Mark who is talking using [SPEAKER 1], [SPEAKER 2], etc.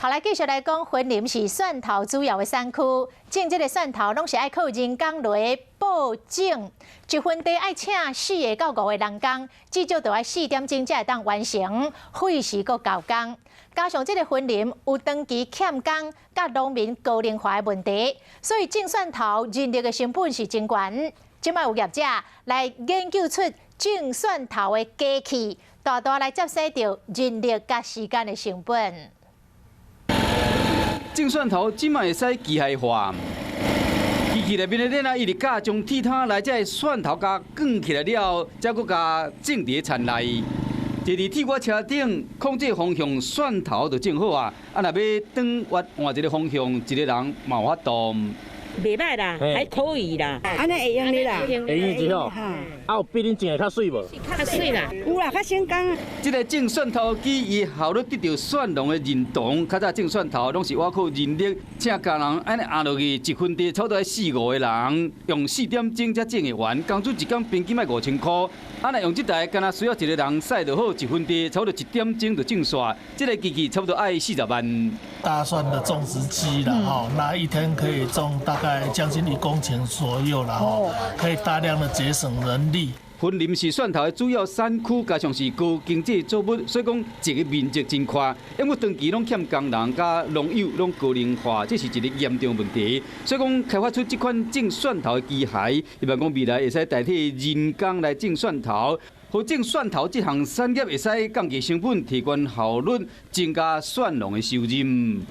[SPEAKER 1] 后来继续来讲，云林是蒜头主要的产区，种这个蒜头拢是爱靠人工来播种，一分地爱请4个到5个人工，至少就要4点钟才会当完成，费时搁交工。加上这个云林有长期欠工，甲农民高龄化的问题，所以种蒜头人力的成本是真悬。即摆有业者来研究出种蒜头的机器，大大来节省到人力甲时间的成本。
[SPEAKER 2] 种蒜头即卖会使机械化，机器内面的链啊，伊直架将铁摊内只蒜头甲卷起来了，再搁甲种伫田内。坐伫铁锅车顶控制方向，蒜头就种好啊。啊，若要转换一个方向，一个人嘛有法度。
[SPEAKER 3] 袂歹啦，还可以啦，安尼会用你啦，
[SPEAKER 4] 会用之后，啊有比恁种的较水无？
[SPEAKER 3] 较水啦，有啦，较成功。
[SPEAKER 2] 这个种蒜头机，伊效率得到蒜农的认同。较早种蒜头拢是我靠人力请工人安尼压落去，一分地差不多要4、5个人，用4点钟才种会完，工资一工平均要5000块。啊，若用这台，干那需要一个人晒就好，一分地差不多1点钟就种煞。这个机器差不多爱40万。
[SPEAKER 5] 大蒜的种植机啦，哈，那一天可以种大概将近1公顷左右啦，哈，可以大量的节省人力。
[SPEAKER 2] 云林是蒜头的主要产区，加上是高经济作物，所以讲这个面积真宽。因为长期拢欠工人，甲农友拢高龄化，这是一个严重问题。所以讲开发出这款种蒜头的机械，希望讲未来会使代替人工来种蒜头。好种蒜头这项产业会使降低成本，提高效率，增加蒜农的收入。